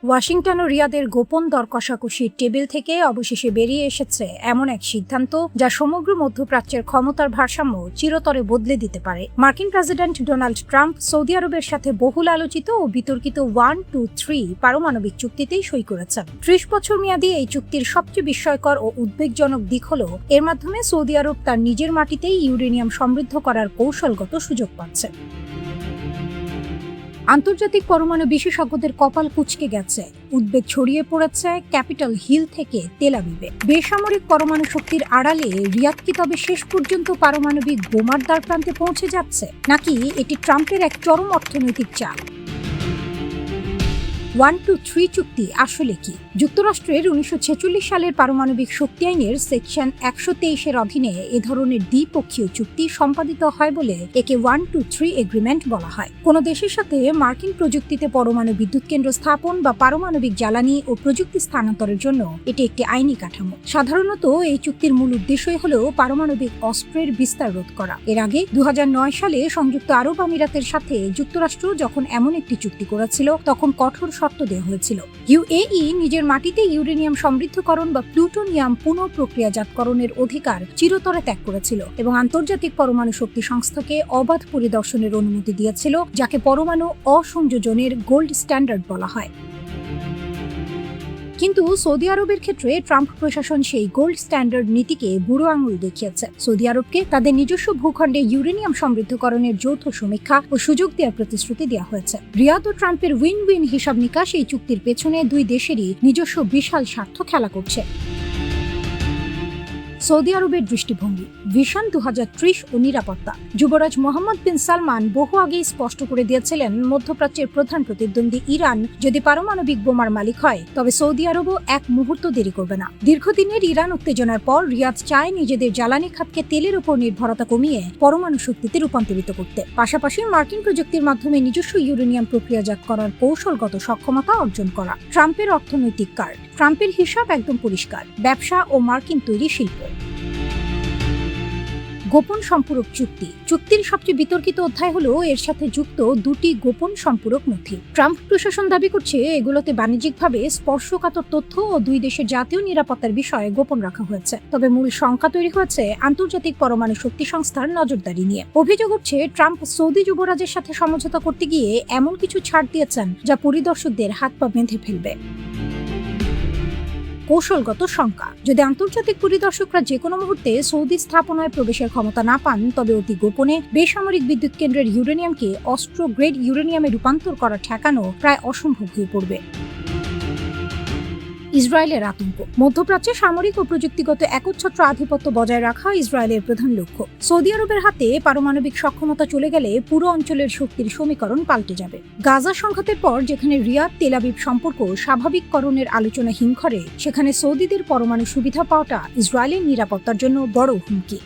Washington ও রিয়াদের গোপন দর কষাকষির টেবিল থেকে অবশেষে বেরিয়ে এসেছে এমন এক সিদ্ধান্ত যা সমগ্র মধ্যপ্রাচ্যের ক্ষমতার ভারসাম্য চিরতরে বদলে দিতে পারে। মার্কিন প্রেসিডেন্ট ডোনাল্ড ট্রাম্প সৌদি আরবের সাথে বহুল আলোচিত ও বিতর্কিত 1-2-3 পারমাণবিক চুক্তিতেই সই করেছেন। 30 বছর মেয়াদী এই চুক্তির সবচেয়ে বিস্ময়কর ও উদ্বেগজনক দিক হল এর মাধ্যমে সৌদি আরব তার নিজের মাটিতেই ইউরেনিয়াম সমৃদ্ধ করার কৌশলগত সুযোগ পাচ্ছে। আন্তর্জাতিক পরমাণু বিশেষজ্ঞদের কপাল কুঁচকে গেছে। উদ্বেগ ছড়িয়ে পড়েছে ক্যাপিটাল হিল থেকে তেল আবিবে। বেসামরিক পরমাণু শক্তির আড়ালে রিয়াদ কি তবে শেষ পর্যন্ত পারমাণবিক বোমার দ্বারপ্রান্তে পৌঁছে যাচ্ছে, নাকি এটি ট্রাম্পের এক চরম অর্থনৈতিক চাপ? 1-2-3 চুক্তি আসলে কি? যুক্তরাষ্ট্রের 1946 সালের পারমাণবিক শক্তি আইনের সেকশন 123-এর অধীনে এ ধরনের দ্বিপক্ষীয় চুক্তি সম্পাদিত হয় বলে একে 1-2-3 এগ্রিমেন্ট বলা হয়। কোনো দেশের সাথে মার্কিন প্রযুক্তিতে পরমাণু বিদ্যুৎ কেন্দ্র স্থাপন বা পারমাণবিক জ্বালানি ও প্রযুক্তি স্থানান্তরের জন্য এটি একটি আইনি কাঠামো। সাধারণত এই চুক্তির মূল উদ্দেশ্যই হল পারমাণবিক অস্ত্রের বিস্তার রোধ করা। এর আগে 2009 সালে সংযুক্ত আরব আমিরাতের সাথে যুক্তরাষ্ট্র যখন এমন একটি চুক্তি করেছিল, তখন কঠোর শর্ত দেওয়া হয়েছিল। ইউএই নিজের মাটিতে ইউরেনিয়াম সমৃদ্ধকরণ বা প্লুটোনিয়াম পুনঃপ্রক্রিয়াজাতকরণের অধিকার চিরতরে ত্যাগ করেছিল এবং আন্তর্জাতিক পরমাণু শক্তি সংস্থাকে অবাধ পরিদর্শনের অনুমতি দিয়েছিল, যাকে পরমাণু অসংযোজনের গোল্ড স্ট্যান্ডার্ড বলা হয়। কিন্তু সৌদি আরবের ক্ষেত্রে ট্রাম্প প্রশাসন সেই গোল্ড স্ট্যান্ডার্ড নীতিকে বুড়ো আঙুল দেখিয়েছে। সৌদি আরবকে তাদের নিজস্ব ভূখণ্ডে ইউরেনিয়াম সমৃদ্ধকরণের যৌথ সমীক্ষা ও সুযোগ দেওয়ার প্রতিশ্রুতি দেওয়া হয়েছে। রিয়াদ ও ট্রাম্পের উইন উইন হিসাব নিকাশ এই চুক্তির পেছনে দুই দেশেরই নিজস্ব বিশাল স্বার্থ খেলা করছে। সৌদি আরবের দৃষ্টিভঙ্গি, ভিশন 2030 ও নিরাপত্তা। যুবরাজ মোহাম্মদ বিন সালমান বহু আগেই স্পষ্ট করে দিয়েছিলেন, মধ্যপ্রাচ্যের প্রধান প্রতিদ্বন্দ্বী ইরান যদি পারমাণবিক বোমার মালিক হয়, তবে সৌদি আরবও এক মুহূর্ত দেরি করবে না। দীর্ঘদিনের ইরান উত্তেজনার পর রিয়াদ চায় নিজেদের জ্বালানি খাতকে তেলের উপর নির্ভরতা কমিয়ে পরমাণু শক্তিতে রূপান্তরিত করতে, পাশাপাশি মার্কিন প্রযুক্তির মাধ্যমে নিজস্ব ইউরেনিয়াম প্রক্রিয়াজাত করার কৌশলগত সক্ষমতা অর্জন করা। ট্রাম্পের অর্থনৈতিক কার্ড। ট্রাম্পের হিসাব একদম পরিষ্কার: ব্যবসা ও মার্কিন তৈরি শিল্প। গোপন সম্পূরক চুক্তি। চুক্তির সবচেয়ে বিতর্কিত অধ্যায় হলো এর সাথে যুক্ত দুটি গোপন সম্পূরক নথি। ট্রাম্প প্রশাসন দাবি করছে এগুলোতে বাণিজ্যিকভাবে স্পর্শকাতর তথ্য ও দুই দেশের জাতীয় নিরাপত্তার বিষয়ে গোপন রাখা হয়েছে। তবে মূল শঙ্কা তৈরি হয়েছে আন্তর্জাতিক পরমাণু শক্তি সংস্থার নজরদারি নিয়ে। অভিযোগ উঠছে ট্রাম্প সৌদি যুবরাজের সাথে সমঝোতা করতে গিয়ে এমন কিছু ছাড় দিয়েছেন যা পরিদর্শকদের হাত পা বেঁধে ফেলবে। কৌশলগত শঙ্কা। যদি আন্তর্জাতিক পরিদর্শকরা যে কোনো মুহূর্তে সৌদি স্থাপনায় প্রবেশের ক্ষমতা না পান, তবে অতি গোপনে বেসামরিক বিদ্যুৎ কেন্দ্রের ইউরেনিয়ামকে অস্ত্র গ্রেড ইউরেনিয়ামে রূপান্তর করা ঠেকানো প্রায় অসম্ভব হয়ে পড়বে। ইসরায়েলের আতঙ্ক। মধ্যপ্রাচ্যে সামরিক ও প্রযুক্তিগত একচ্ছত্র আধিপত্য বজায় রাখা ইসরায়েলের প্রধান লক্ষ্য। সৌদি আরবের হাতে পারমাণবিক সক্ষমতা চলে গেলে পুরো অঞ্চলের শক্তির সমীকরণ পাল্টে যাবে। গাজা সংঘাতের পর যেখানে রিয়াদ তেল আবিব সম্পর্ক স্বাভাবিককরণের আলোচনা হিমঘরে, সেখানে সৌদিদের পরমাণু সুবিধা পাওয়াটা ইসরায়েলের নিরাপত্তার জন্য বড় হুমকি।